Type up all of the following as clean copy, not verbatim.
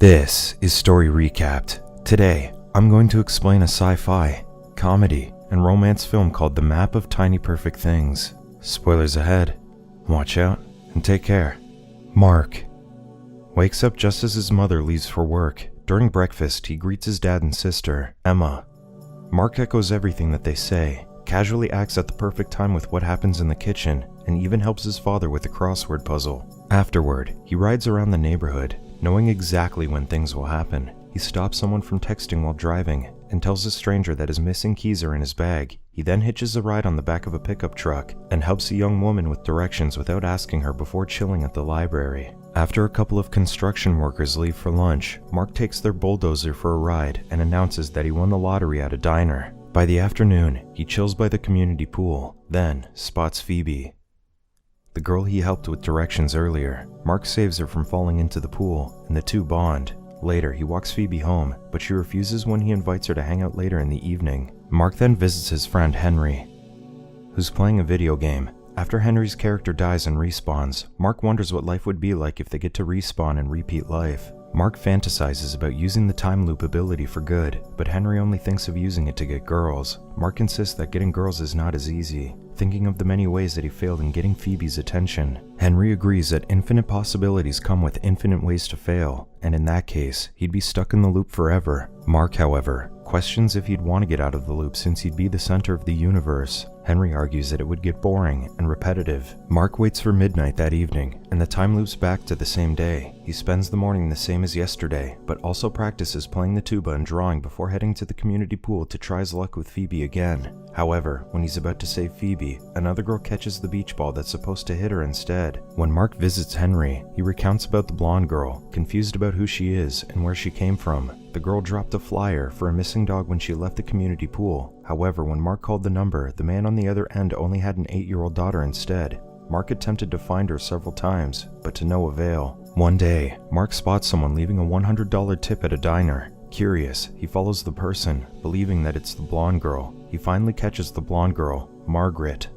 This is Story Recapped. Today, I'm going to explain a sci-fi, comedy, and romance film called The Map of Tiny Perfect Things. Spoilers ahead. Watch out and take care. Mark wakes up just as his mother leaves for work. During breakfast, he greets his dad and sister, Emma. Mark echoes everything that they say, casually acts at the perfect time with what happens in the kitchen, and even helps his father with a crossword puzzle. Afterward, he rides around the neighborhood, knowing exactly when things will happen. He stops someone from texting while driving and tells a stranger that his missing keys are in his bag. He then hitches a ride on the back of a pickup truck and helps a young woman with directions without asking her before chilling at the library. After a couple of construction workers leave for lunch, Mark takes their bulldozer for a ride and announces that he won the lottery at a diner. By the afternoon, he chills by the community pool, then spots Phoebe, the girl he helped with directions earlier. Mark saves her from falling into the pool, and the two bond. Later, he walks Phoebe home, but she refuses when he invites her to hang out later in the evening. Mark then visits his friend Henry, who's playing a video game. After Henry's character dies and respawns, Mark wonders what life would be like if they get to respawn and repeat life. Mark fantasizes about using the time loop ability for good, but Henry only thinks of using it to get girls. Mark insists that getting girls is not as easy, thinking of the many ways that he failed in getting Phoebe's attention. Henry agrees that infinite possibilities come with infinite ways to fail, and in that case, he'd be stuck in the loop forever. Mark, however, questions if he'd want to get out of the loop since he'd be the center of the universe. Henry argues that it would get boring and repetitive. Mark waits for midnight that evening, and the time loops back to the same day. He spends the morning the same as yesterday, but also practices playing the tuba and drawing before heading to the community pool to try his luck with Phoebe again. However, when he's about to save Phoebe, another girl catches the beach ball that's supposed to hit her instead. When Mark visits Henry, he recounts about the blonde girl, confused about who she is and where she came from. The girl dropped a flyer for a missing dog when she left the community pool. However, when Mark called the number, the man on the other end only had an 8-year-old daughter instead. Mark attempted to find her several times, but to no avail. One day, Mark spots someone leaving a $100 tip at a diner. Curious, he follows the person, believing that it's the blonde girl. He finally catches the blonde girl, Margaret,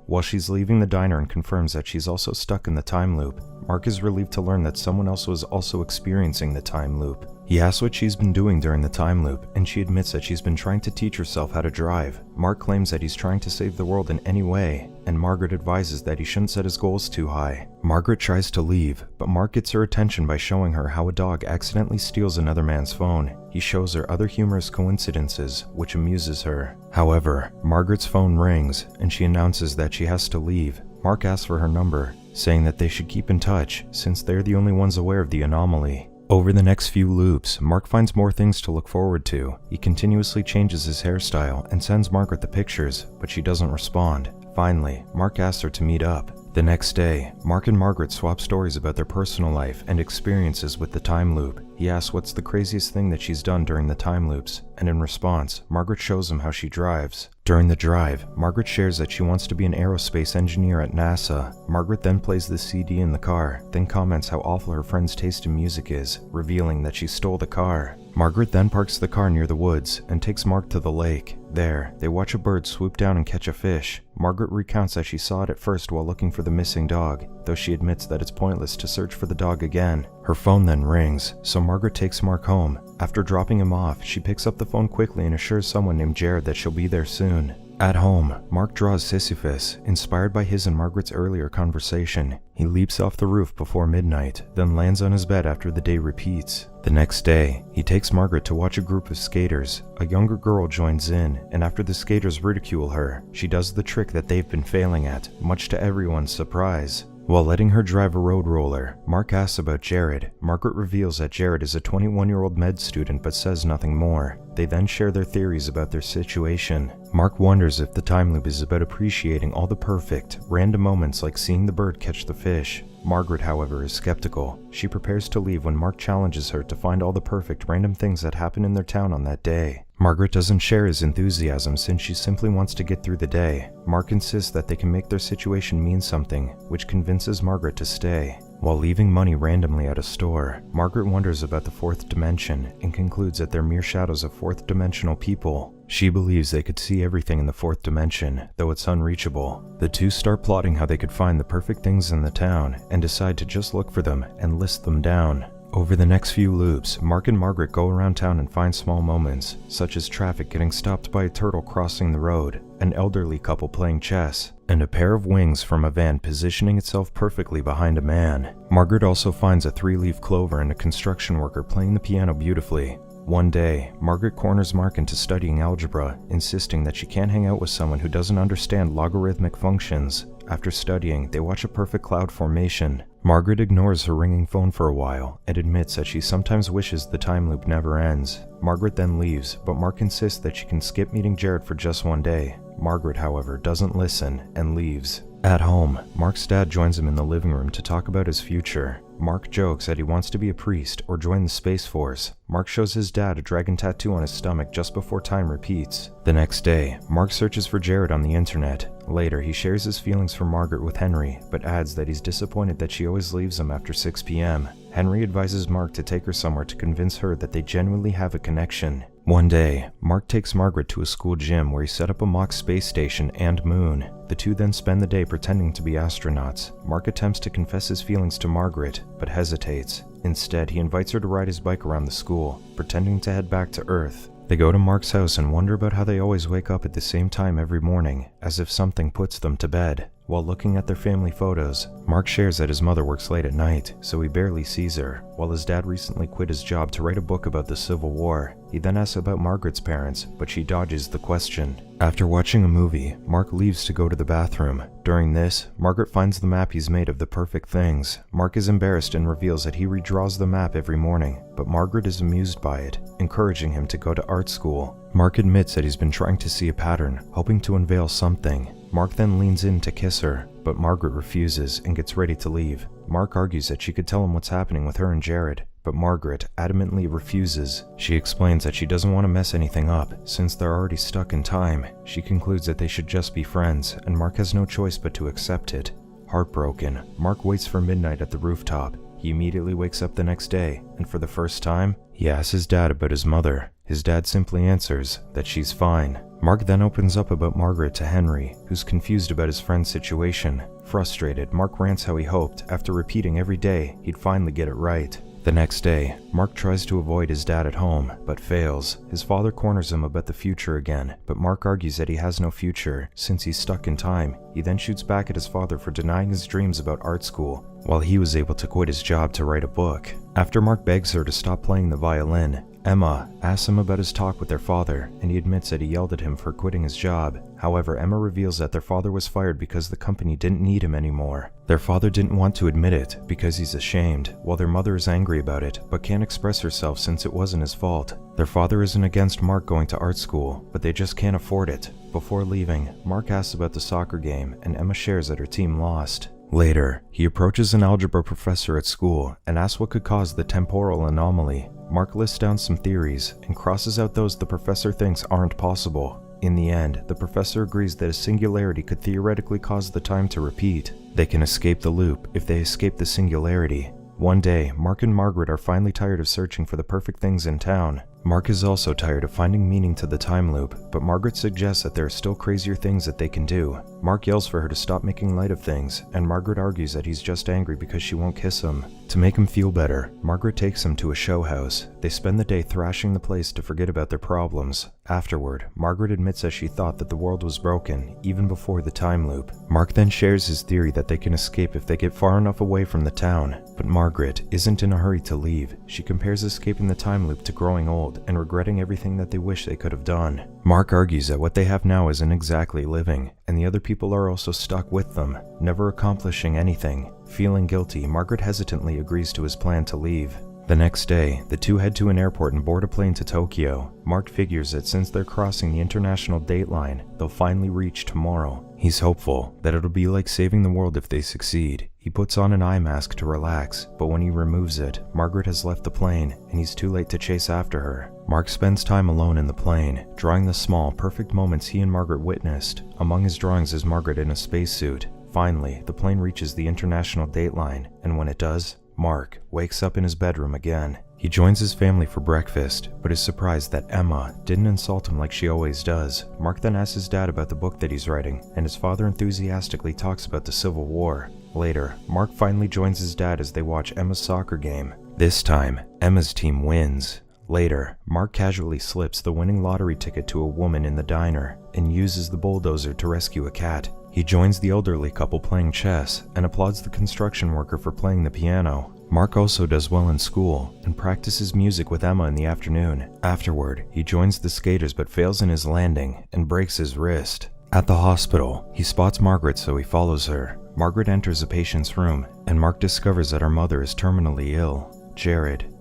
while she's leaving the diner and confirms that she's also stuck in the time loop. Mark is relieved to learn that someone else was also experiencing the time loop. He asks what she's been doing during the time loop, and she admits that she's been trying to teach herself how to drive. Mark claims that he's trying to save the world in any way, and Margaret advises that he shouldn't set his goals too high. Margaret tries to leave, but Mark gets her attention by showing her how a dog accidentally steals another man's phone. He shows her other humorous coincidences, which amuses her. However, Margaret's phone rings, and she announces that she has to leave. Mark asks for her number, saying that they should keep in touch, since they're the only ones aware of the anomaly. Over the next few loops, Mark finds more things to look forward to. He continuously changes his hairstyle and sends Margaret the pictures, but she doesn't respond. Finally, Mark asks her to meet up. The next day, Mark and Margaret swap stories about their personal life and experiences with the time loop. He asks what's the craziest thing that she's done during the time loops, and in response, Margaret shows him how she drives. During the drive, Margaret shares that she wants to be an aerospace engineer at NASA. Margaret then plays the CD in the car, then comments how awful her friend's taste in music is, revealing that she stole the car. Margaret then parks the car near the woods and takes Mark to the lake. There, they watch a bird swoop down and catch a fish. Margaret recounts that she saw it at first while looking for the missing dog, though she admits that it's pointless to search for the dog again. Her phone then rings, so Margaret takes Mark home. After dropping him off, she picks up the phone quickly and assures someone named Jared that she'll be there soon. At home, Mark draws Sisyphus, inspired by his and Margaret's earlier conversation. He leaps off the roof before midnight, then lands on his bed after the day repeats. The next day, he takes Margaret to watch a group of skaters. A younger girl joins in, and after the skaters ridicule her, she does the trick that they've been failing at, much to everyone's surprise. While letting her drive a road roller, Mark asks about Jared. Margaret reveals that Jared is a 21-year-old med student but says nothing more. They then share their theories about their situation. Mark wonders if the time loop is about appreciating all the perfect, random moments like seeing the bird catch the fish. Margaret, however, is skeptical. She prepares to leave when Mark challenges her to find all the perfect random things that happen in their town on that day. Margaret doesn't share his enthusiasm since she simply wants to get through the day. Mark insists that they can make their situation mean something, which convinces Margaret to stay. While leaving money randomly at a store, Margaret wonders about the fourth dimension and concludes that they're mere shadows of fourth-dimensional people. She believes they could see everything in the fourth dimension, though it's unreachable. The two start plotting how they could find the perfect things in the town and decide to just look for them and list them down. Over the next few loops, Mark and Margaret go around town and find small moments, such as traffic getting stopped by a turtle crossing the road, an elderly couple playing chess, and a pair of wings from a van positioning itself perfectly behind a man. Margaret also finds a 3-leaf clover and a construction worker playing the piano beautifully. One day, Margaret corners Mark into studying algebra, insisting that she can't hang out with someone who doesn't understand logarithmic functions. After studying, they watch a perfect cloud formation. Margaret ignores her ringing phone for a while and admits that she sometimes wishes the time loop never ends. Margaret then leaves, but Mark insists that she can skip meeting Jared for just one day. Margaret, however, doesn't listen and leaves. At home, Mark's dad joins him in the living room to talk about his future. Mark jokes that he wants to be a priest or join the Space Force. Mark shows his dad a dragon tattoo on his stomach just before time repeats. The next day, Mark searches for Jared on the internet. Later, he shares his feelings for Margaret with Henry, but adds that he's disappointed that she always leaves him after 6 p.m. Henry advises Mark to take her somewhere to convince her that they genuinely have a connection. One day, Mark takes Margaret to a school gym where he set up a mock space station and moon. The two then spend the day pretending to be astronauts. Mark attempts to confess his feelings to Margaret, but hesitates. Instead, he invites her to ride his bike around the school, pretending to head back to Earth. They go to Mark's house and wonder about how they always wake up at the same time every morning, as if something puts them to bed. While looking at their family photos, Mark shares that his mother works late at night, so he barely sees her, while his dad recently quit his job to write a book about the Civil War. He then asks about Margaret's parents, but she dodges the question. After watching a movie, Mark leaves to go to the bathroom. During this, Margaret finds the map he's made of the perfect things. Mark is embarrassed and reveals that he redraws the map every morning, but Margaret is amused by it, encouraging him to go to art school. Mark admits that he's been trying to see a pattern, hoping to unveil something. Mark then leans in to kiss her, but Margaret refuses and gets ready to leave. Mark argues that she could tell him what's happening with her and Jared, but Margaret adamantly refuses. She explains that she doesn't want to mess anything up, since they're already stuck in time. She concludes that they should just be friends, and Mark has no choice but to accept it. Heartbroken, Mark waits for midnight at the rooftop. He immediately wakes up the next day, and for the first time, he asks his dad about his mother. His dad simply answers that she's fine. Mark then opens up about Margaret to Henry, who's confused about his friend's situation. Frustrated, Mark rants how he hoped, after repeating every day, he'd finally get it right. The next day, Mark tries to avoid his dad at home, but fails. His father corners him about the future again, but Mark argues that he has no future, since he's stuck in time. He then shoots back at his father for denying his dreams about art school, while he was able to quit his job to write a book. After Mark begs her to stop playing the violin, Emma asks him about his talk with their father, and he admits that he yelled at him for quitting his job. However, Emma reveals that their father was fired because the company didn't need him anymore. Their father didn't want to admit it because he's ashamed, while their mother is angry about it but can't express herself since it wasn't his fault. Their father isn't against Mark going to art school, but they just can't afford it. Before leaving, Mark asks about the soccer game, and Emma shares that her team lost. Later, he approaches an algebra professor at school and asks what could cause the temporal anomaly. Mark lists down some theories and crosses out those the professor thinks aren't possible. In the end, the professor agrees that a singularity could theoretically cause the time to repeat. They can escape the loop if they escape the singularity. One day, Mark and Margaret are finally tired of searching for the perfect things in town. Mark is also tired of finding meaning to the time loop, but Margaret suggests that there are still crazier things that they can do. Mark yells for her to stop making light of things, and Margaret argues that he's just angry because she won't kiss him. To make him feel better, Margaret takes him to a show house. They spend the day thrashing the place to forget about their problems. Afterward, Margaret admits that she thought that the world was broken, even before the time loop. Mark then shares his theory that they can escape if they get far enough away from the town, but Margaret isn't in a hurry to leave. She compares escaping the time loop to growing old and regretting everything that they wish they could have done. Mark argues that what they have now isn't exactly living, and the other people are also stuck with them, never accomplishing anything. Feeling guilty, Margaret hesitantly agrees to his plan to leave. The next day, the two head to an airport and board a plane to Tokyo. Mark figures that since they're crossing the international date line, they'll finally reach tomorrow. He's hopeful that it'll be like saving the world if they succeed. He puts on an eye mask to relax, but when he removes it, Margaret has left the plane, and he's too late to chase after her. Mark spends time alone in the plane, drawing the small, perfect moments he and Margaret witnessed. Among his drawings is Margaret in a spacesuit. Finally, the plane reaches the international date line, and when it does, Mark wakes up in his bedroom again. He joins his family for breakfast, but is surprised that Emma didn't insult him like she always does. Mark then asks his dad about the book that he's writing, and his father enthusiastically talks about the Civil War. Later, Mark finally joins his dad as they watch Emma's soccer game. This time, Emma's team wins. Later, Mark casually slips the winning lottery ticket to a woman in the diner and uses the bulldozer to rescue a cat. He joins the elderly couple playing chess and applauds the construction worker for playing the piano. Mark also does well in school and practices music with Emma in the afternoon. Afterward, he joins the skaters but fails in his landing and breaks his wrist. At the hospital, he spots Margaret, so he follows her. Margaret enters a patient's room, and Mark discovers that her mother is terminally ill. Jared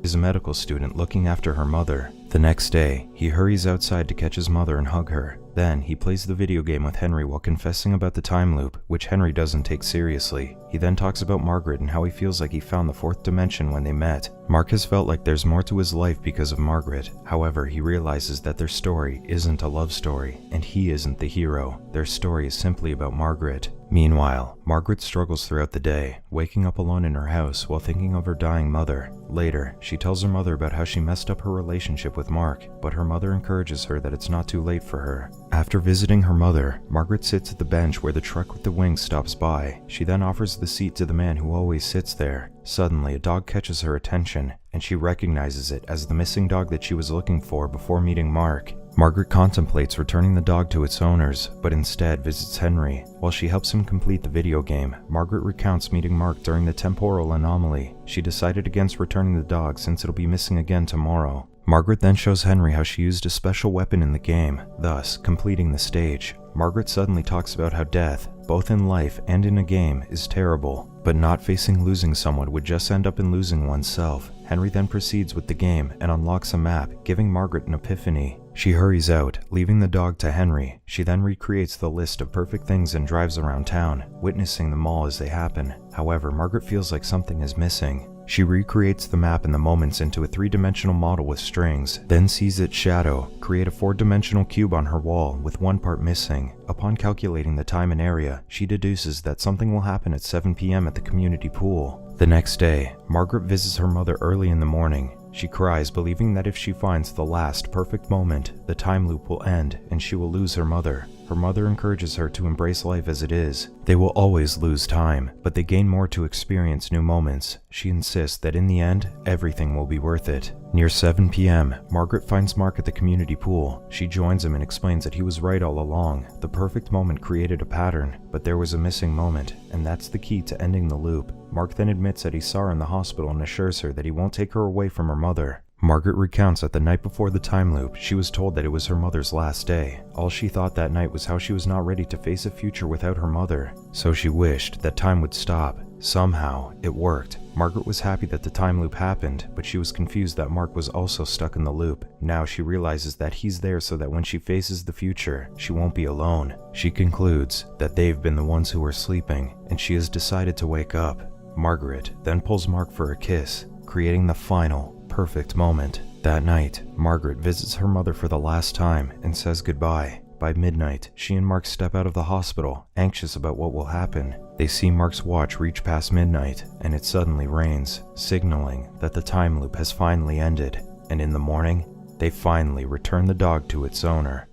is a medical student looking after her mother. The next day, he hurries outside to catch his mother and hug her. Then, he plays the video game with Henry while confessing about the time loop, which Henry doesn't take seriously. He then talks about Margaret and how he feels like he found the fourth dimension when they met. Mark has felt like there's more to his life because of Margaret. However, he realizes that their story isn't a love story, and he isn't the hero. Their story is simply about Margaret. Meanwhile, Margaret struggles throughout the day, waking up alone in her house while thinking of her dying mother. Later, she tells her mother about how she messed up her relationship with Mark, but her mother encourages her that it's not too late for her. After visiting her mother, Margaret sits at the bench where the truck with the wings stops by. She then offers the seat to the man who always sits there. Suddenly, a dog catches her attention, and she recognizes it as the missing dog that she was looking for before meeting Mark. Margaret contemplates returning the dog to its owners, but instead visits Henry. While she helps him complete the video game, Margaret recounts meeting Mark during the temporal anomaly. She decided against returning the dog since it'll be missing again tomorrow. Margaret then shows Henry how she used a special weapon in the game, thus completing the stage. Margaret suddenly talks about how death, both in life and in a game, is terrible, but not facing losing someone would just end up in losing oneself. Henry then proceeds with the game and unlocks a map, giving Margaret an epiphany. She hurries out, leaving the dog to Henry. She then recreates the list of perfect things and drives around town, witnessing them all as they happen. However, Margaret feels like something is missing. She recreates the map and the moments into a three-dimensional model with strings, then sees its shadow create a four-dimensional cube on her wall with one part missing. Upon calculating the time and area, she deduces that something will happen at 7 p.m. at the community pool. The next day, Margaret visits her mother early in the morning. She cries, believing that if she finds the last perfect moment, the time loop will end and she will lose her mother. Her mother encourages her to embrace life as it is. They will always lose time, but they gain more to experience new moments. She insists that in the end, everything will be worth it. Near 7 p.m., Margaret finds Mark at the community pool. She joins him and explains that he was right all along. The perfect moment created a pattern, but there was a missing moment, and that's the key to ending the loop. Mark then admits that he saw her in the hospital and assures her that he won't take her away from her mother. Margaret recounts that the night before the time loop, she was told that it was her mother's last day. All she thought that night was how she was not ready to face a future without her mother, so she wished that time would stop. Somehow, it worked. Margaret was happy that the time loop happened, but she was confused that Mark was also stuck in the loop. Now she realizes that he's there so that when she faces the future, she won't be alone. She concludes that they've been the ones who were sleeping, and she has decided to wake up. Margaret then pulls Mark for a kiss, creating the final, perfect moment. That night, Margaret visits her mother for the last time and says goodbye. By midnight, she and Mark step out of the hospital, anxious about what will happen. They see Mark's watch reach past midnight, and it suddenly rains, signaling that the time loop has finally ended. And in the morning, they finally return the dog to its owner.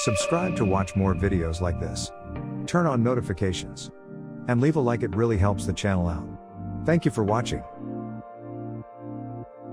Subscribe to watch more videos like this. Turn on notifications. And leave a like, it really helps the channel out. Thank you for watching.